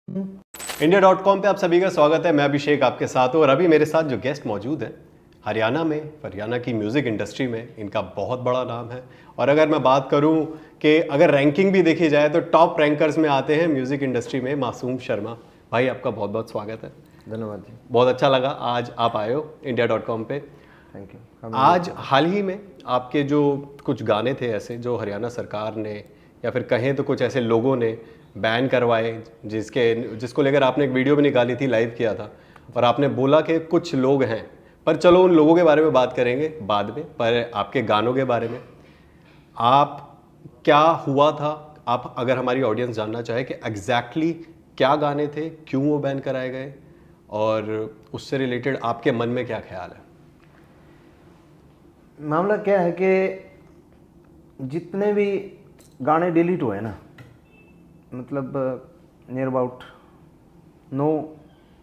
India.com पे आप सभी का स्वागत है। मैं अभिषेक आपके साथ हूँ और अभी मेरे साथ जो गेस्ट मौजूद हैं हरियाणा की म्यूज़िक इंडस्ट्री में इनका बहुत बड़ा नाम है। और अगर मैं बात करूँ कि अगर रैंकिंग भी देखी जाए तो टॉप रैंकर्स में आते हैं म्यूज़िक इंडस्ट्री में मासूम शर्मा। भाई आपका बहुत बहुत स्वागत है। धन्यवाद जी। बहुत अच्छा लगा आज आप आए हो India.com पे। Thank you. आज हाल ही में आपके जो कुछ गाने थे ऐसे जो हरियाणा सरकार ने या फिर कहें तो कुछ ऐसे लोगों ने बैन करवाए, जिसको लेकर आपने एक वीडियो भी निकाली थी, लाइव किया था और आपने बोला कि कुछ लोग हैं, पर चलो उन लोगों के बारे में बात करेंगे बाद में। पर आपके गानों के बारे में आप क्या हुआ था, आप अगर हमारी ऑडियंस जानना चाहे कि एग्जैक्टली क्या गाने थे, क्यों वो बैन कराए गए और उससे रिलेटेड आपके मन में क्या ख्याल है। मामला क्या है कि जितने भी गाने डिलीट हुए ना, मतलब नियर अबाउट 9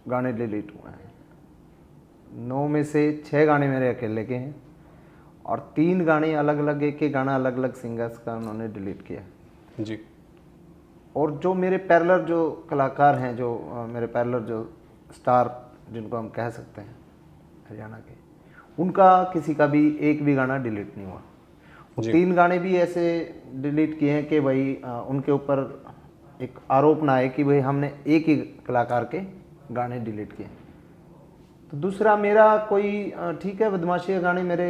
गाने डिलीट हुए हैं। 9 में से 6 गाने मेरे अकेले के हैं और 3 गाने अलग अलग, एक एक गाना अलग अलग सिंगर्स का उन्होंने डिलीट किया जी। और जो मेरे पैरेलल जो कलाकार हैं, जो मेरे पैरेलल जो स्टार जिनको हम कह सकते हैं हरियाणा के, उनका किसी का भी एक भी गाना डिलीट नहीं हुआ। वो 3 गाने भी ऐसे डिलीट किए हैं कि भाई उनके ऊपर एक आरोप ना आए कि भाई हमने एक ही कलाकार के गाने डिलीट किए। तो दूसरा मेरा कोई ठीक है, बदमाशी के गाने मेरे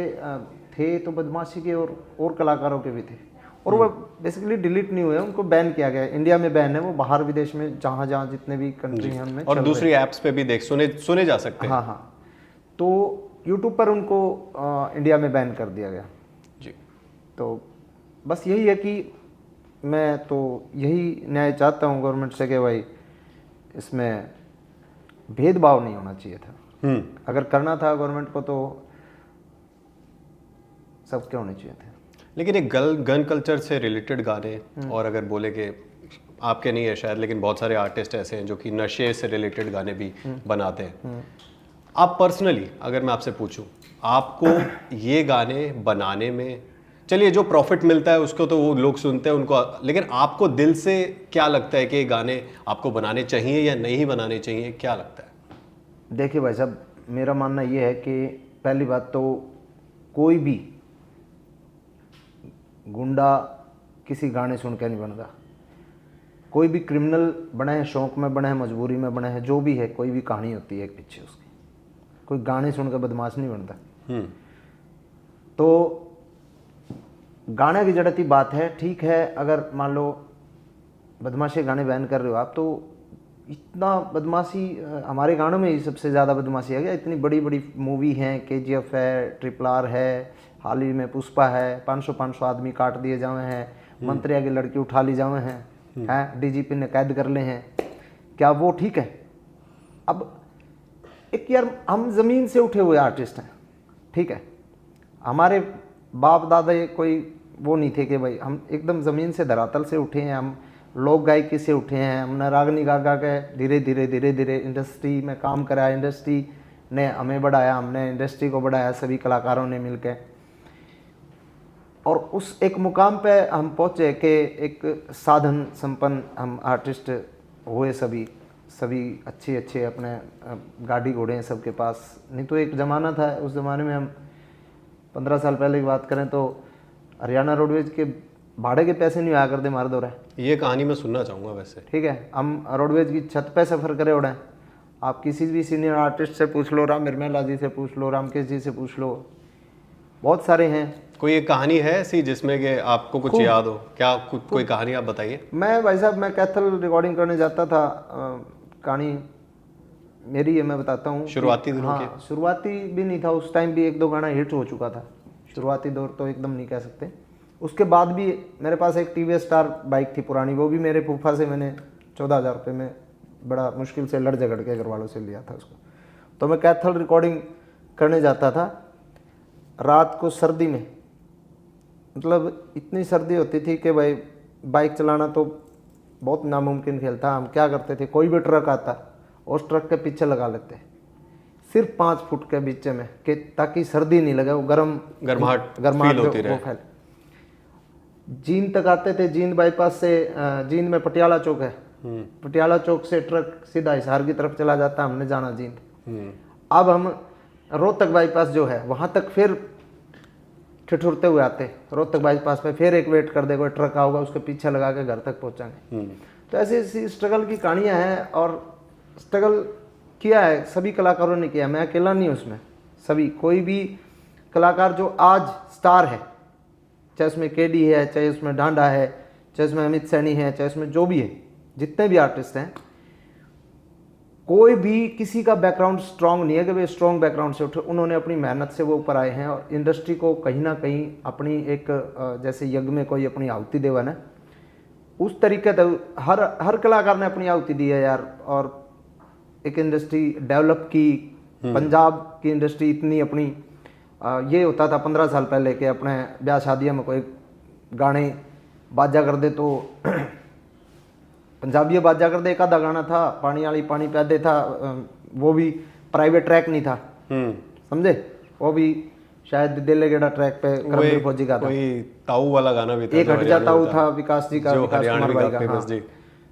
थे तो बदमाशी के और कलाकारों के भी थे और वो बेसिकली डिलीट नहीं हुए, उनको बैन किया गया। इंडिया में बैन है, वो बाहर विदेश में जहाँ जहाँ जितने भी कंट्री हैं उनमें और दूसरी ऐप्स पे भी सुने जा सकते हैं। हाँ। तो यूट्यूब पर उनको इंडिया में बैन कर दिया गया जी। तो बस यही है कि मैं तो यही न्याय चाहता हूँ गवर्नमेंट से कि भाई इसमें भेदभाव नहीं होना चाहिए था। अगर करना था गवर्नमेंट को तो सबके होने चाहिए थे। लेकिन एक गन कल्चर से रिलेटेड गाने, और अगर बोले कि आपके नहीं है शायद, लेकिन बहुत सारे आर्टिस्ट ऐसे हैं जो कि नशे से रिलेटेड गाने भी बनाते हैं। आप पर्सनली अगर मैं आपसे पूछूं, आपको ये गाने बनाने में, चलिए जो प्रॉफिट मिलता है उसको तो वो लोग सुनते हैं उनको, लेकिन आपको दिल से क्या लगता है कि ये गाने आपको बनाने चाहिए या नहीं बनाने चाहिए, क्या लगता है? देखिए भाई साहब, मेरा मानना ये है कि पहली बात तो कोई भी गुंडा किसी गाने सुन के नहीं बनता। कोई भी क्रिमिनल बना है शौक में, बना है मजबूरी में, बना है जो भी है, कोई भी कहानी होती है एक पीछे उसकी। कोई गाने सुनकर बदमाश नहीं बनता। तो गाने की जड़ती बात है, ठीक है। अगर मान लो बदमाशी गाने बैन कर रहे हो आप, तो इतना बदमाशी हमारे गानों में ही सबसे ज़्यादा बदमाशी है क्या? इतनी बड़ी बड़ी मूवी हैं, KGF है, RRR है, हाल ही में पुष्पा है, 500 आदमी काट दिए जाए हैं, मंत्रिया की लड़की उठा ली जाए हैं, DGP ने कैद कर ले हैं, क्या वो ठीक है? अब एक यार, हम ज़मीन से उठे हुए आर्टिस्ट हैं, ठीक है। हमारे बाप दादा कोई वो नहीं थे कि भाई हम एकदम ज़मीन से धरातल से उठे हैं। हम लोक गायकी से उठे हैं, हमने रागनी गा के धीरे धीरे इंडस्ट्री में काम करा। इंडस्ट्री ने हमें बढ़ाया, हमने इंडस्ट्री को बढ़ाया, सभी कलाकारों ने मिलकर, और उस एक मुकाम पे हम पहुँचे कि एक साधन संपन्न हम आर्टिस्ट हुए। सभी अच्छे अपने गाड़ी घोड़े हैं सबके पास। नहीं तो एक ज़माना था, उस ज़माने में हम 15 साल पहले की बात करें तो हरियाणा रोडवेज के भाड़े के पैसे नहीं आया करते हमारे दौरे। ये कहानी मैं सुनना चाहूँगा वैसे। ठीक है, हम रोडवेज की छत पे सफ़र करे उड़े। आप किसी भी सीनियर आर्टिस्ट से पूछ लो, राम निर्मला जी से पूछ लो, रामकेश जी से पूछ लो, बहुत सारे हैं। कोई एक कहानी है ऐसी जिसमें कि आपको कुछ याद हो? क्या कोई कहानी आप बताइए। मैं भाई साहब, मैं कैथल रिकॉर्डिंग करने जाता था। कहानी मेरी है, मैं बताता हूँ। शुरुआती दिनों की? हाँ, शुरुआती भी नहीं था, उस टाइम भी 1-2 गाना हिट हो चुका था। शुरुआती दौर तो एकदम नहीं कह सकते। उसके बाद भी मेरे पास एक TVS स्टार बाइक थी पुरानी, वो भी मेरे फूफा से मैंने 14,000 रुपये में बड़ा मुश्किल से लड़ झगड़ के घर वालों से लिया था उसको। तो मैं कैथल रिकॉर्डिंग करने जाता था रात को, सर्दी में। मतलब इतनी सर्दी होती थी कि भाई बाइक चलाना तो बहुत नामुमकिन खेल था। हम क्या करते थे, कोई भी ट्रक आता उस ट्रक के पीछे लगा लेते, सिर्फ 5 फुट के बीच में, कि ताकि सर्दी नहीं लगे, वो गर्माहट होती रहे। जींद तक आते थे। जींद बाईपास से, जींद में पटियाला चौक है, पटियाला चौक से ट्रक सीधा हिसार की तरफ चला जाता, हमने जाना जींद। अब हम रोहतक बाईपास जो है वहाँ तक फिर ठिठुरते हुए आते, रोहतक बाईपास पे फिर एक वेट कर दे, कोई ट्रक आऊगा उसके पीछे लगा के घर तक पहुँचाएंगे। तो ऐसी ऐसी स्ट्रगल की कहानियाँ हैं, और स्ट्रगल किया है सभी कलाकारों ने किया, मैं अकेला नहीं उसमें। सभी, कोई भी कलाकार जो आज स्टार है, चाहे उसमें केडी है, चाहे उसमें डांडा है, चाहे उसमें अमित सैनी है, चाहे उसमें जो भी है, जितने भी आर्टिस्ट हैं, कोई भी किसी का बैकग्राउंड स्ट्रांग नहीं है कि वे स्ट्रांग बैकग्राउंड से उठे। उन्होंने अपनी मेहनत से वो ऊपर आए हैं, और इंडस्ट्री को कहीं ना कहीं अपनी एक जैसे यज्ञ में कोई अपनी आहुति देवा ना, उस तरीके से हर कलाकार ने अपनी आहुति दी है यार। और एक इंडस्ट्री डेवलप की, पंजाब की इंडस्ट्री इतनी अपनी, ये होता था 15 साल पहले कि अपने ब्याह शादियों में कोई गाने बाजा कर दे तो पंजाबी बाजा कर दे, एक आधा गाना था पानी वाली पानी प्यादे था, वो भी प्राइवेट ट्रैक नहीं था, समझे, वो भी शायद दिल्ली गेड़ा ट्रैक पे करमवीर फौजी का था, कोई ताऊ वाला गाना भी था, एक हट जाता था विकास जी का, विकास कुमार भाई का। हाँ।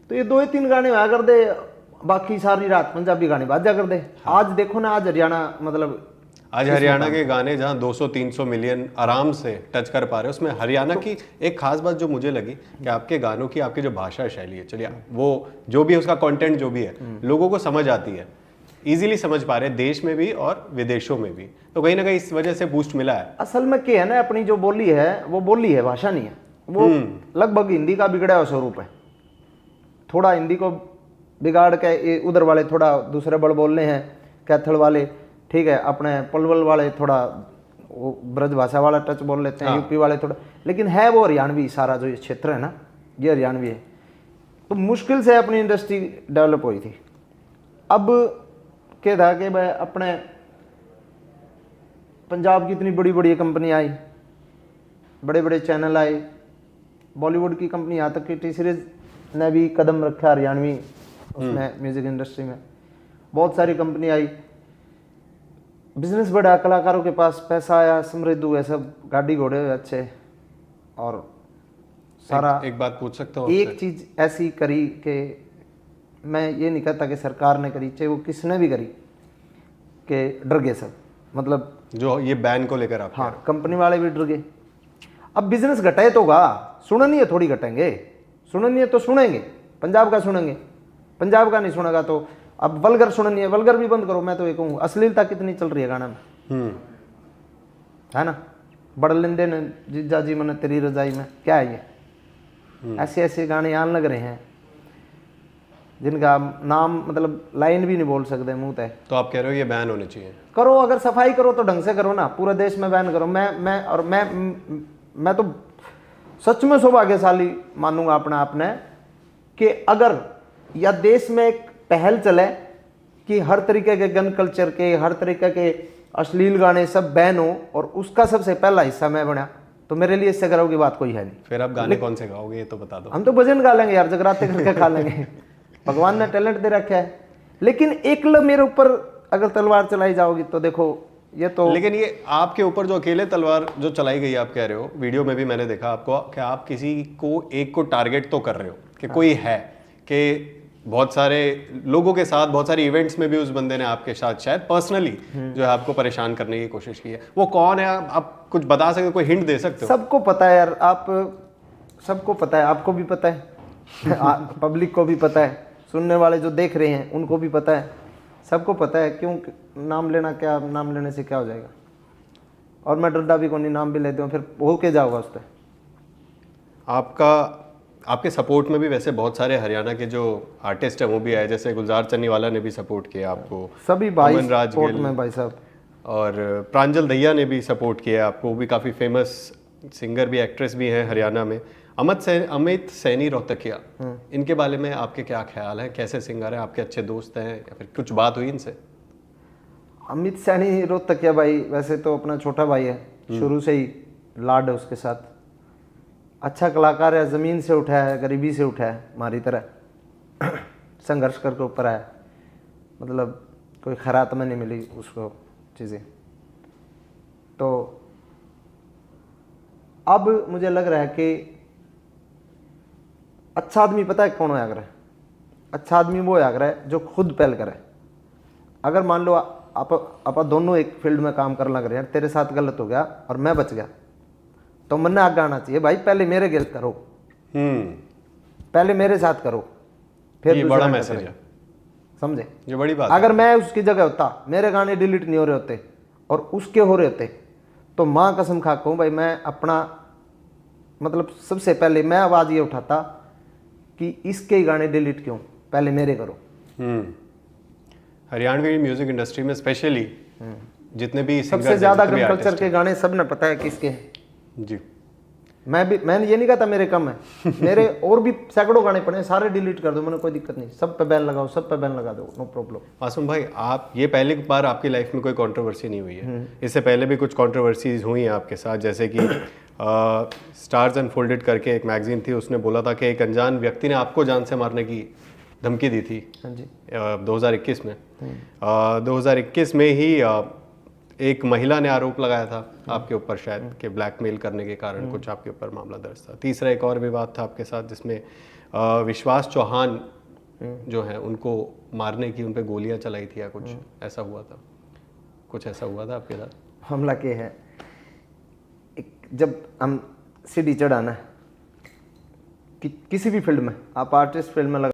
तो ये 2 3 गाने हुआ कर दे, बाकी सारी रात पंजाबी गाने बाजा कर दे। आज देखो ना, आज हरियाणा, मतलब आज हरियाणा के गाने जहां 200-300 मिलियन आराम से टच कर पा रहे हैं, उसमें हरियाणा की एक खास बात जो मुझे लगी कि आपके गानों की, आपकी जो भाषा शैली है, चलिए वो जो भी है उसका कंटेंट जो भी है, लोगों को समझ आती है, इजीली समझ पा रहे हैं, देश में भी और विदेशों में भी। तो कहीं ना कहीं इस वजह से बूस्ट मिला है। असल में क्या है ना, अपनी जो बोली है वो बोली है, भाषा नहीं है। वो लगभग हिंदी का बिगड़ा हुआ स्वरूप है। थोड़ा हिंदी को बिगाड़ के उधर वाले थोड़ा दूसरे बड़ बोलने हैं, कैथल वाले, ठीक है, अपने पलवल वाले थोड़ा वो ब्रज भाषा वाला टच बोल लेते हैं, यूपी वाले थोड़ा, लेकिन है वो हरियाणवी। सारा जो ये क्षेत्र है ना, ये हरियाणवी है। तो मुश्किल से अपनी इंडस्ट्री डेवलप हुई थी। अब क्या था कि भाई अपने पंजाब की इतनी बड़ी बड़ी कंपनी आई, बड़े बड़े चैनल आए, बॉलीवुड की कंपनी, यहाँ तक कि टी सीरीज ने भी कदम रखा हरियाणवी उसमें म्यूजिक इंडस्ट्री में। बहुत सारी कंपनी आई, बिजनेस बढ़ा, कलाकारों के पास पैसा आया, समृद्ध हुए सब, गाड़ी घोड़े हुए अच्छे। और सारा एक बात पूछ सकता हूँ? एक चीज ऐसी करी कि मैं ये नहीं कहता कि सरकार ने करी, चाहे वो किसने भी करी, कि डर गए सब। मतलब जो ये बैन को लेकर आप, हाँ, कंपनी वाले भी डर गए। अब बिजनेस घटाए तो गा, सुननी है थोड़ी घटेंगे, सुननी है तो सुनेंगे, पंजाब का सुनेंगे, पंजाब का नहीं सुनेगा तो अब वल्गर सुननी है, वल्गर भी बंद करो। मैं तो ये कहूँ, अश्लीलता कितनी चल रही है गाना में, है ना, बड़ लेंदे ने जीजा जी मैंने तेरी रजाई में, क्या है ये, ऐसे ऐसे गाने आने लग रहे हैं जिनका नाम मतलब लाइन भी नहीं बोल सकते मुंह तय। तो आप कह रहे हो ये बैन होने चाहिए? करो, अगर सफाई करो तो ढंग से करो ना, पूरे देश में बैन करो। मैं तो सच में सौभाग्यशाली मानूंगा अपने आप ने कि अगर या देश में एक पहल चले कि हर तरीके के गन कल्चर के, हर तरीके के अश्लील गाने सब बैन हो, और उसका सबसे पहला हिस्सा मैं बना, तो मेरे लिए इससे गर्व की बात कोई है नहीं। फिर आप गाने कौन से गाओगे ये तो बता दो। हम तो भजन गा लेंगे यार, जगराते करके खा लेंगे। भगवान ने टैलेंट दे रखा है। लेकिन एकल मेरे ऊपर अगर तलवार चलाई जाओगी तो देखो ये तो, लेकिन ये आपके ऊपर जो अकेले तलवार जो चलाई गई, आप कह रहे हो, वीडियो में भी मैंने देखा आपको कि आप किसी को एक को टारगेट तो कर रहे हो कि कोई है, कि बहुत सारे लोगों के साथ, बहुत सारे इवेंट्स में भी उस बंदे ने आपके साथ शायद पर्सनली जो है आपको परेशान करने की कोशिश की है। वो कौन है? आप कुछ बता सकते हो, कोई हिंट दे सकते हो? सबको पता है यार, आप सबको पता है, आपको भी पता है, पब्लिक को भी पता है, सुनने वाले जो देख रहे हैं उनको भी पता है, सबको पता है। क्यों नाम लेना, क्या नाम लेने से क्या हो जाएगा? और मैं डरदा भी कौन नहीं, नाम भी लेते हूँ, फिर हो के जाओगा उस पर। आपके सपोर्ट में भी वैसे बहुत सारे हरियाणा के जो आर्टिस्ट हैं वो भी आए, जैसे गुलजार चन्नीवाला ने भी सपोर्ट किया आपको, सभी भाई सपोर्ट में भाई साहब, और प्रांजल दहिया ने भी सपोर्ट किया आपको, वो भी काफ़ी फेमस सिंगर भी, एक्ट्रेस भी हैं हरियाणा में। अमित सैनी रोहतकिया, इनके बारे में आपके क्या ख्याल है? कैसे सिंगर है? आपके अच्छे दोस्त हैं या फिर कुछ बात हुई इनसे? अमित सैनी रोहतकिया भाई वैसे तो अपना छोटा भाई है, शुरू से ही लाड है उसके साथ। अच्छा कलाकार है, ज़मीन से उठा है, गरीबी से उठा है, हमारी तरह संघर्ष करके ऊपर आया। मतलब कोई खैरात में नहीं मिली उसको चीज़ें। तो अब मुझे लग रहा है कि अच्छा आदमी पता है कौन है? अगर अच्छा आदमी वो याग रहा है जो खुद पहल करे। अगर मान लो आप दोनों एक फील्ड में काम करने लग रहे हैं, तेरे साथ गलत हो गया और मैं बच गया, तो मन ने आगे आना चाहिए, भाई पहले मेरे गलत करो, पहले मेरे साथ करो, फिर ये बड़ा मैसेज है, समझे? ये बड़ी बात अगर मैं उसकी जगह होता, मेरे गाने डिलीट नहीं हो रहे होते और उसके हो रहे होते, तो माँ कसम खा कहूँ भाई, मैं अपना मतलब सबसे पहले मैं आवाज़ ये उठाता कि इसके ही गाने डिलीट क्यों, पहले मेरे करो। हरियाणवी म्यूजिक इंडस्ट्री में स्पेशली जितने भी सबसे ज्यादा गन कल्चर के गाने सब ने पता है किसके हैं। जी, मैंने ये नहीं कहा था मेरे कम है, मेरे और भी सैकड़ों गाने पड़े हैं, सारे डिलीट कर दो, मैंने कोई दिक्कत नहीं, सब पे बैन लगाओ, सब पे बैन लगा दो, नो प्रॉब्लम। मासूम भाई, आप ये पहली बार आपकी लाइफ में कोई कंट्रोवर्सी नहीं हुई है, इससे पहले भी कुछ कंट्रोवर्सीज हुई हैं आपके साथ, जैसे कि स्टार्स अनफोल्डेड करके एक मैगजीन थी, उसने बोला था कि एक अनजान व्यक्ति ने आपको जान से मारने की धमकी दी थी। हाँ जी। 2021 में 2021 में ही एक महिला ने आरोप लगाया था आपके ऊपर, शायद कि ब्लैकमेल करने के कारण कुछ आपके ऊपर मामला दर्ज था। तीसरा एक और विवाद था आपके साथ जिसमें विश्वास चौहान जो है उनको मारने की, उन पे गोलियां चलाई थी या कुछ ऐसा हुआ था, कुछ ऐसा हुआ था आपके साथ? हमला के है, जब हम सीढ़ी चढ़ाना है कि किसी भी फील्ड में, आप आर्टिस्ट फील्ड में लगा